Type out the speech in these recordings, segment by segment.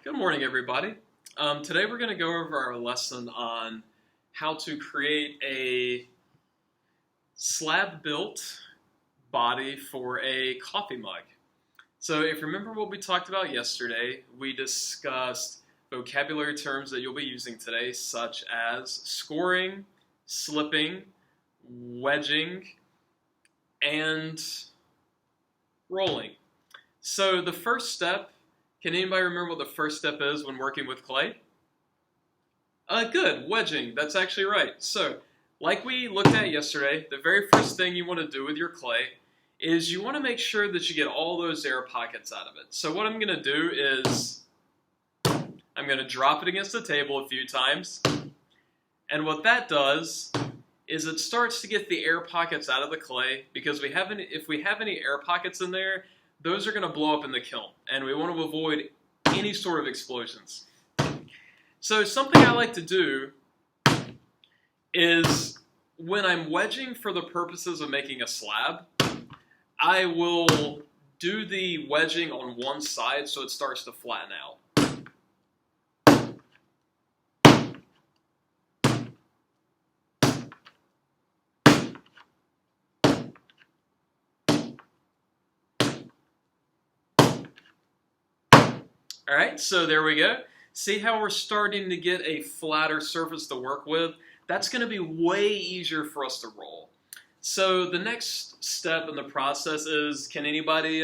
Good morning, everybody. Today we're going to go over our lesson on how to create a slab-built body for a coffee mug. So if you remember what we talked about yesterday, we discussed vocabulary terms that you'll be using today, such as scoring, slipping, wedging, and rolling. So the first step, can anybody remember what the first step is when working with clay? Good, wedging, that's actually right. So, like we looked at yesterday, the very first thing you want to do with your clay is you want to make sure that you get all those air pockets out of it. So what I'm going to do is, I'm going to drop it against the table a few times, and what that does is it starts to get the air pockets out of the clay, because if we have any air pockets in there, those are going to blow up in the kiln, and we want to avoid any sort of explosions. So something I like to do is, when I'm wedging for the purposes of making a slab, I will do the wedging on one side so it starts to flatten out. Alright, so there we go. See how we're starting to get a flatter surface to work with? That's going to be way easier for us to roll. So the next step in the process is, can anybody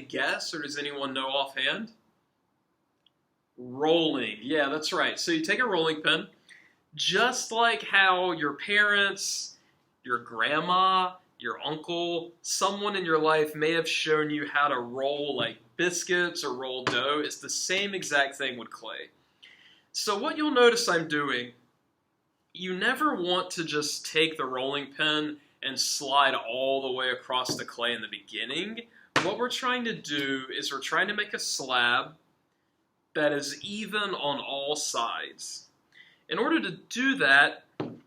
guess, or does anyone know offhand? Rolling. Yeah, that's right. So you take a rolling pin, just like how your parents, your grandma, your uncle, someone in your life may have shown you how to roll like biscuits or roll dough. It's the same exact thing with clay. So what you'll notice I'm doing, you never want to just take the rolling pin and slide all the way across the clay in the beginning. What we're trying to do is we're trying to make a slab that is even on all sides. In order to do that,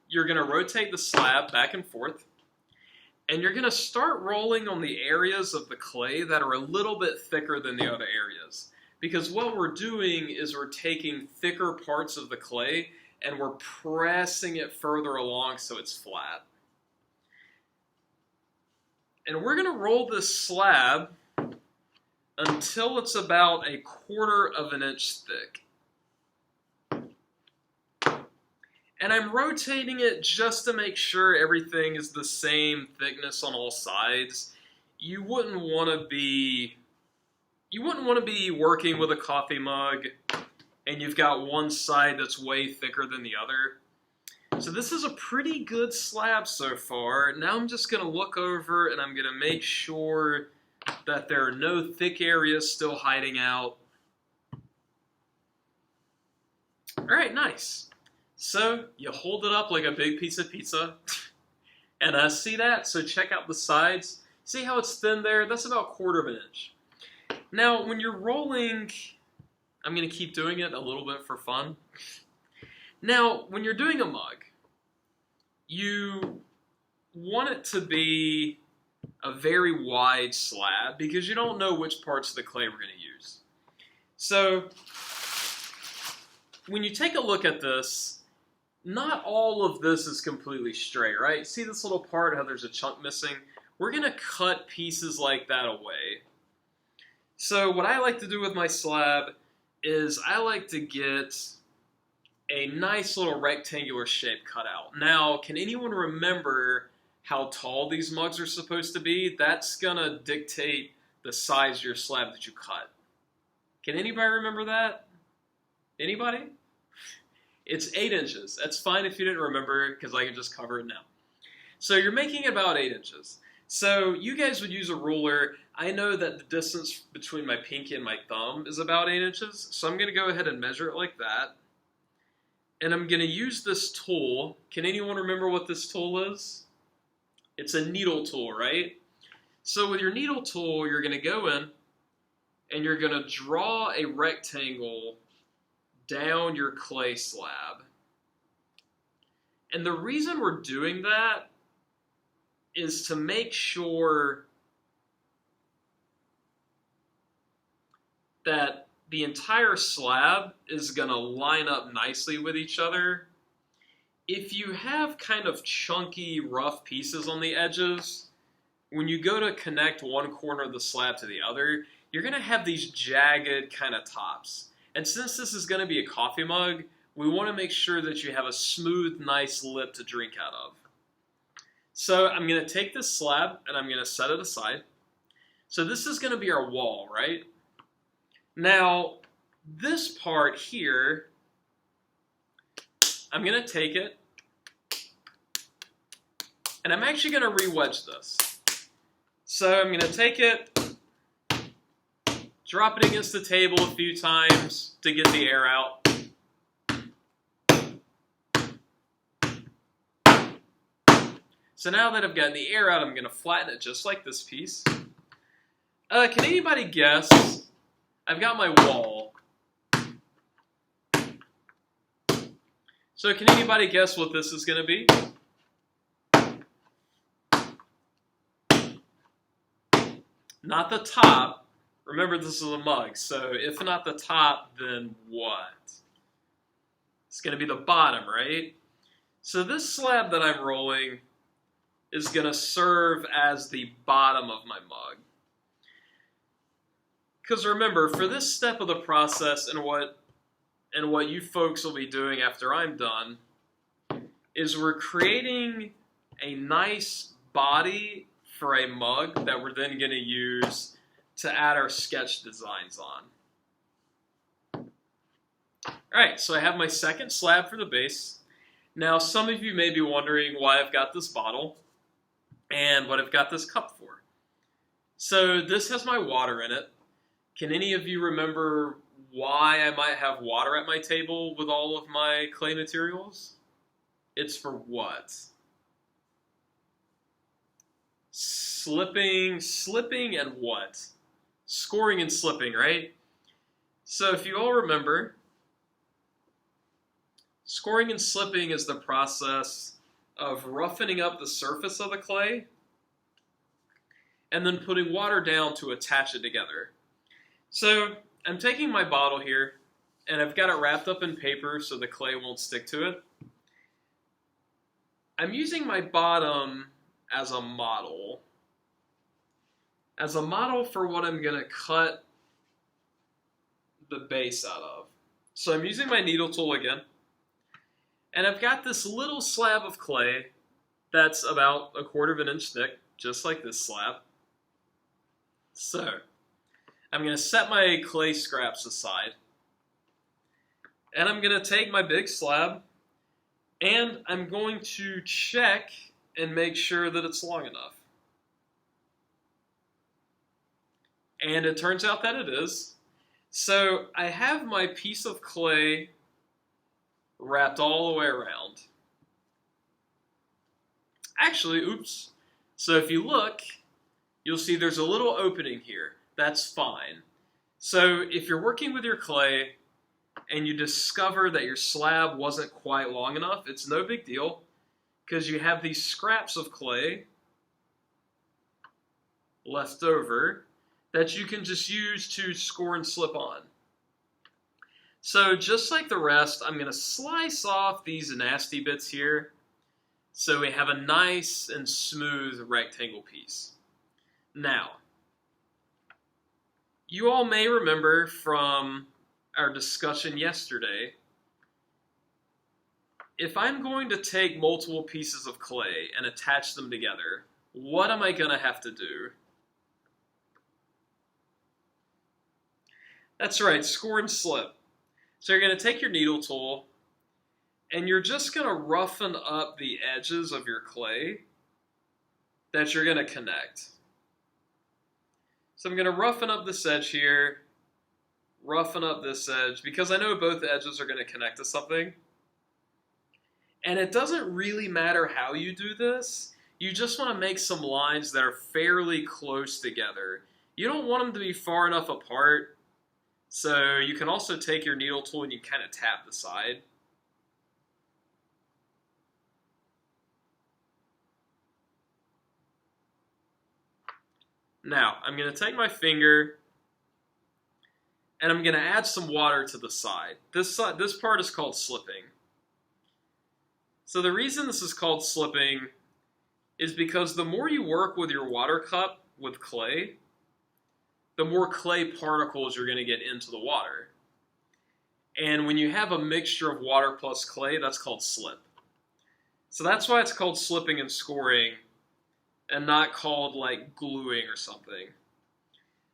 you're going to rotate the slab back and forth, and you're going to start rolling on the areas of the clay that are a little bit thicker than the other areas. Because what we're doing is we're taking thicker parts of the clay and we're pressing it further along so it's flat. And we're going to roll this slab until it's about 1/4 of an inch thick. And I'm rotating it just to make sure everything is the same thickness on all sides. You wouldn't want to be working with a coffee mug and you've got one side that's way thicker than the other. So this is a pretty good slab so far. Now I'm just going to look over and I'm going to make sure that there are no thick areas still hiding out. Alright, nice. So you hold it up like a big piece of pizza, and I see that, so check out the sides. See how it's thin there? That's about 1/4 of an inch. Now, when you're rolling, I'm going to keep doing it a little bit for fun. Now, when you're doing a mug, you want it to be a very wide slab because you don't know which parts of the clay we're going to use. So, when you take a look at this, not all of this is completely straight, right? See this little part, how there's a chunk missing? We're going to cut pieces like that away. So what I like to do with my slab is I like to get a nice little rectangular shape cut out. Now, can anyone remember how tall these mugs are supposed to be? That's going to dictate the size of your slab that you cut. Can anybody remember that? Anybody? It's 8 inches. That's fine if you didn't remember, because I can just cover it now. So you're making it about 8 inches. So you guys would use a ruler. I know that the distance between my pinky and my thumb is about 8 inches, so I'm going to go ahead and measure it like that. And I'm going to use this tool. Can anyone remember what this tool is? It's a needle tool, right? So with your needle tool, you're going to go in and you're going to draw a rectangle down your clay slab. And the reason we're doing that is to make sure that the entire slab is going to line up nicely with each other. If you have kind of chunky, rough pieces on the edges, when you go to connect one corner of the slab to the other, you're going to have these jagged kind of tops. And since this is going to be a coffee mug, we want to make sure that you have a smooth, nice lip to drink out of. So I'm going to take this slab and I'm going to set it aside. So this is going to be our wall, right? Now, this part here, I'm going to take it and I'm actually going to re-wedge this. So I'm going to take it, drop it against the table a few times to get the air out. So now that I've gotten the air out, I'm going to flatten it just like this piece. Can anybody guess? I've got my wall. So can anybody guess what this is going to be? Not the top. Remember, this is a mug, so if not the top, then what? It's going to be the bottom, right? So this slab that I'm rolling is going to serve as the bottom of my mug. Because remember, for this step of the process and what you folks will be doing after I'm done, is we're creating a nice body for a mug that we're then going to use to add our sketch designs on. Alright, so I have my second slab for the base. Now, some of you may be wondering why I've got this bottle and what I've got this cup for. So this has my water in it. Can any of you remember why I might have water at my table with all of my clay materials? It's for what? Slipping and what? Scoring and slipping, right? So if you all remember, scoring and slipping is the process of roughening up the surface of the clay and then putting water down to attach it together. So I'm taking my bottle here and I've got it wrapped up in paper so the clay won't stick to it. I'm using my bottom as a model. As a model for what I'm going to cut the base out of. So I'm using my needle tool again. And I've got this little slab of clay that's about 1/4 of an inch thick, just like this slab. So I'm going to set my clay scraps aside. And I'm going to take my big slab and I'm going to check and make sure that it's long enough. And it turns out that it is. So I have my piece of clay wrapped all the way around. Actually, oops. So if you look, you'll see there's a little opening here. That's fine. So if you're working with your clay and you discover that your slab wasn't quite long enough, it's no big deal because you have these scraps of clay left over that you can just use to score and slip on. So just like the rest, I'm going to slice off these nasty bits here so we have a nice and smooth rectangle piece. Now, you all may remember from our discussion yesterday, if I'm going to take multiple pieces of clay and attach them together, what am I going to have to do? That's right, score and slip. So you're going to take your needle tool and you're just going to roughen up the edges of your clay that you're going to connect. So I'm going to roughen up this edge here, roughen up this edge, because I know both edges are going to connect to something. And it doesn't really matter how you do this. You just want to make some lines that are fairly close together. You don't want them to be far enough apart. So you can also take your needle tool and you kind of tap the side. Now, I'm going to take my finger and I'm going to add some water to the side. This part is called slipping. So the reason this is called slipping is because the more you work with your water cup with clay, the more clay particles you're going to get into the water. And when you have a mixture of water plus clay, that's called slip. So that's why it's called slipping and scoring and not called like gluing or something.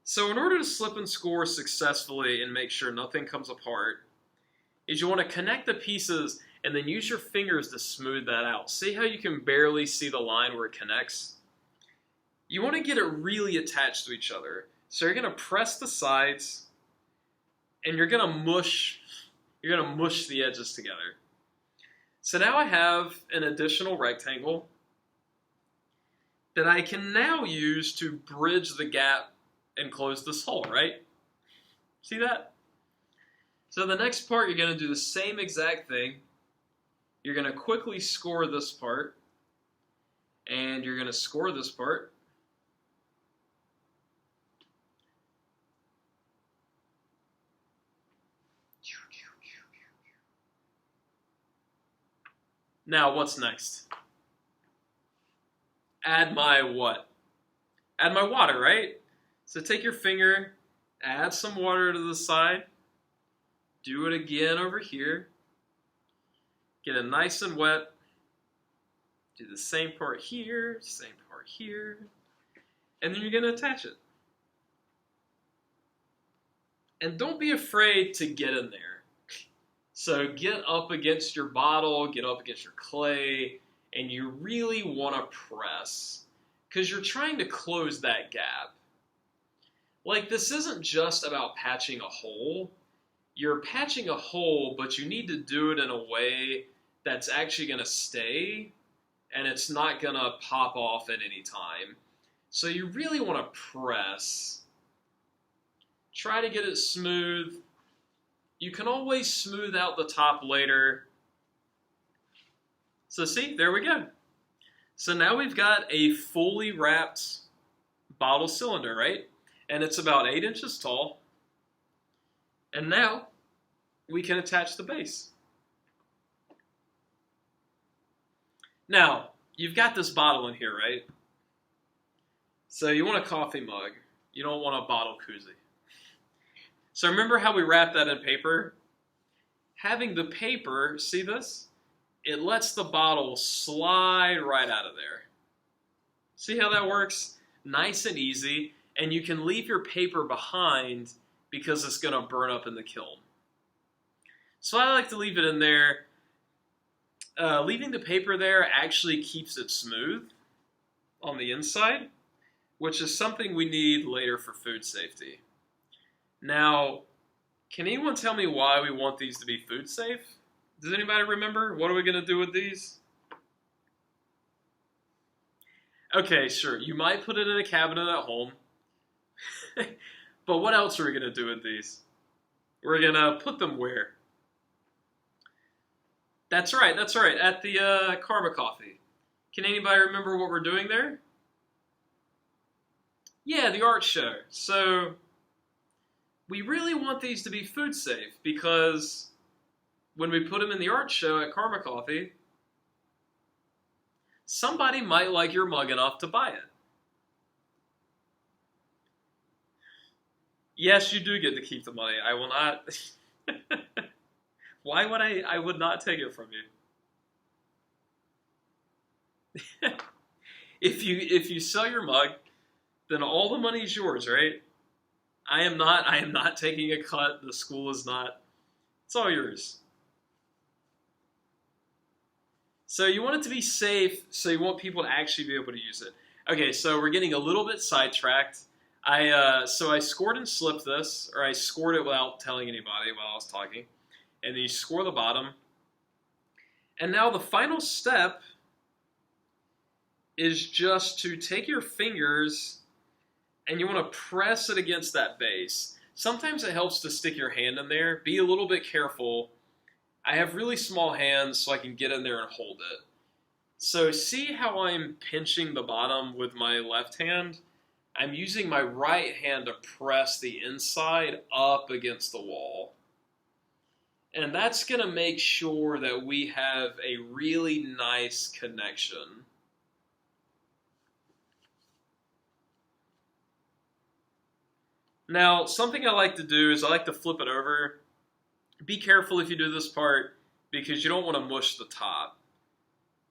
So in order to slip and score successfully and make sure nothing comes apart, is you want to connect the pieces and then use your fingers to smooth that out. See how you can barely see the line where it connects? You want to get it really attached to each other. So you're going to press the sides and you're going to mush the edges together. So now I have an additional rectangle that I can now use to bridge the gap and close this hole, right? See that? So the next part, you're going to do the same exact thing. You're going to quickly score this part, and you're going to score this part. Now, what's next? Add my what? Add my water, right? So take your finger, add some water to the side, do it again over here, get it nice and wet, do the same part here, and then you're going to attach it. And don't be afraid to get in there. So get up against your bottle, get up against your clay, and you really want to press because you're trying to close that gap. Like, this isn't just about patching a hole. You're patching a hole, but you need to do it in a way that's actually going to stay, and it's not going to pop off at any time. So you really want to press. Try to get it smooth. You can always smooth out the top later. So see, there we go. So now we've got a fully wrapped bottle cylinder, right? And it's about 8 inches tall. And now we can attach the base. Now, you've got this bottle in here, right? So you want a coffee mug. You don't want a bottle koozie. So remember how we wrap that in paper? Having the paper, see this? It lets the bottle slide right out of there. See how that works? Nice and easy. And you can leave your paper behind because it's going to burn up in the kiln. So I like to leave it in there. Leaving the paper there actually keeps it smooth on the inside, which is something we need later for food safety. Now, can anyone tell me why we want these to be food safe? Does anybody remember? What are we going to do with these? Okay, sure. You might put it in a cabinet at home. But what else are we going to do with these? We're going to put them where? That's right. At the Karma Coffee. Can anybody remember what we're doing there? Yeah, the art show. So we really want these to be food safe because when we put them in the art show at Karma Coffee, somebody might like your mug enough to buy it. Yes, you do get to keep the money. I will not. Why would I would not take it from you. If you sell your mug, then all the money is yours, right? I am not taking a cut. The school is not. It's all yours. So you want it to be safe, so you want people to actually be able to use it. Okay, so we're getting a little bit sidetracked. So I scored and slipped this, or I scored it without telling anybody while I was talking. And then you score the bottom. And now the final step is just to take your fingers and you want to press it against that base. Sometimes it helps to stick your hand in there. Be a little bit careful. I have really small hands, so I can get in there and hold it. So see how I'm pinching the bottom with my left hand? I'm using my right hand to press the inside up against the wall. And that's going to make sure that we have a really nice connection. Now, something I like to do is I like to flip it over. Be careful if you do this part because you don't want to mush the top.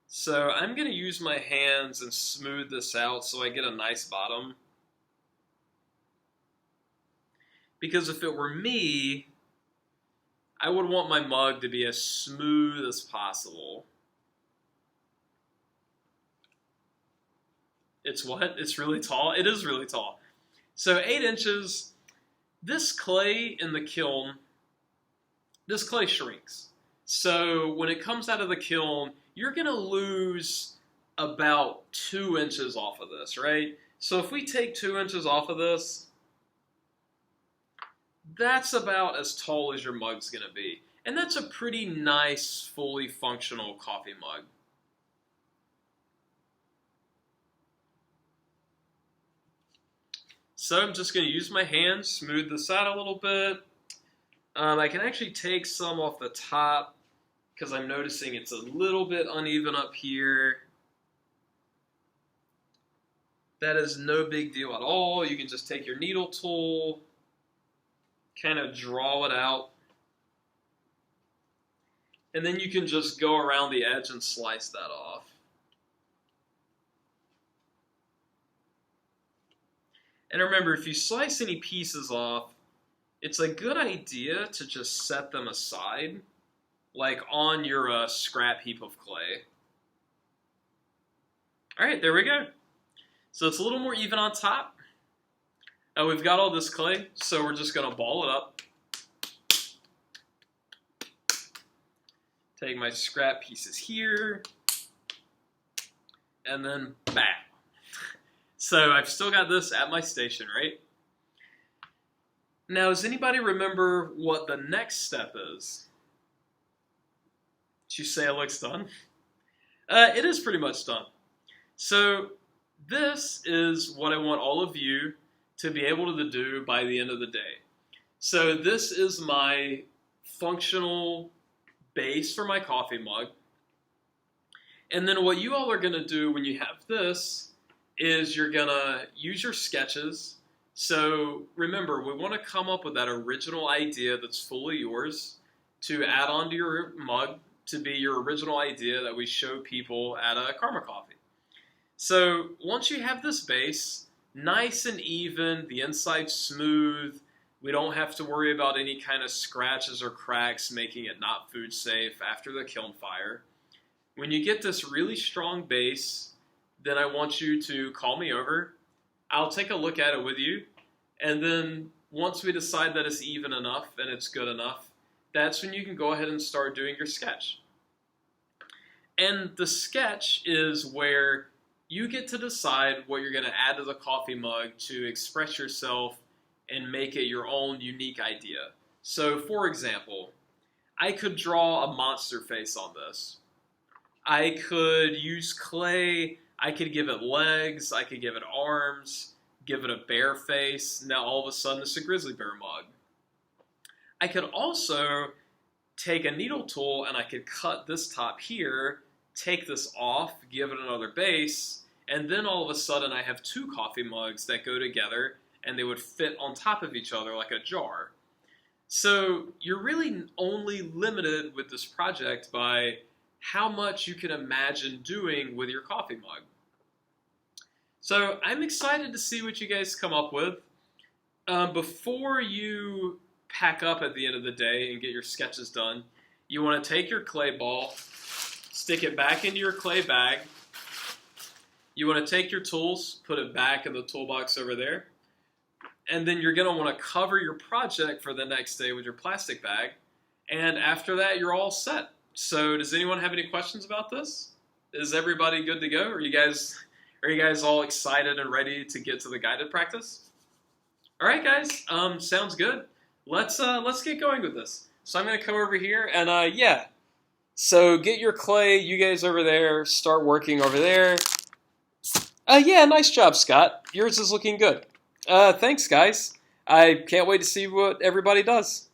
So I'm going to use my hands and smooth this out so I get a nice bottom. Because if it were me, I would want my mug to be as smooth as possible. It's what? It's really tall? It is really tall. So 8 inches, this clay in the kiln, this clay shrinks. So when it comes out of the kiln, you're going to lose about 2 inches off of this, right? So if we take 2 inches off of this, that's about as tall as your mug's going to be. And that's a pretty nice, fully functional coffee mug. So I'm just going to use my hand, smooth this out a little bit. I can actually take some off the top because I'm noticing it's a little bit uneven up here. That is no big deal at all. You can just take your needle tool, kind of draw it out, and then you can just go around the edge and slice that off. And remember, if you slice any pieces off, it's a good idea to just set them aside, like on your scrap heap of clay. All right, there we go. So it's a little more even on top. We've got all this clay, so we're just going to ball it up. Take my scrap pieces here, and then bam. So I've still got this at my station, right? Now, does anybody remember what the next step is? Did you say it looks done? It is pretty much done. So this is what I want all of you to be able to do by the end of the day. So this is my functional base for my coffee mug. And then what you all are going to do when you have this is you're going to use your sketches. So remember, we want to come up with that original idea that's fully yours to add onto your mug to be your original idea that we show people at a Karma Coffee. So once you have this base, nice and even, the inside smooth, we don't have to worry about any kind of scratches or cracks making it not food safe after the kiln fire. When you get this really strong base, then I want you to call me over. I'll take a look at it with you. And then once we decide that it's even enough and it's good enough, that's when you can go ahead and start doing your sketch. And the sketch is where you get to decide what you're going to add to the coffee mug to express yourself and make it your own unique idea. So, for example, I could draw a monster face on this. I could use clay. I could give it legs. I could give it arms. Give it a bear face. Now, all of a sudden, it's a grizzly bear mug. I could also take a needle tool and I could cut this top here, take this off, give it another base, and then all of a sudden I have 2 coffee mugs that go together and they would fit on top of each other like a jar. So you're really only limited with this project by how much you can imagine doing with your coffee mug. So I'm excited to see what you guys come up with. Before you pack up at the end of the day and get your sketches done, you want to take your clay ball, stick it back into your clay bag. You want to take your tools, put it back in the toolbox over there, and then you're going to want to cover your project for the next day with your plastic bag, and after that, you're all set. So does anyone have any questions about this? Is everybody good to go? Are you guys all excited and ready to get to the guided practice? All right, guys, sounds good. Let's get going with this. So I'm going to come over here, and yeah, so get your clay, you guys over there, start working over there. Yeah, nice job, Scott. Yours is looking good. Thanks, guys. I can't wait to see what everybody does.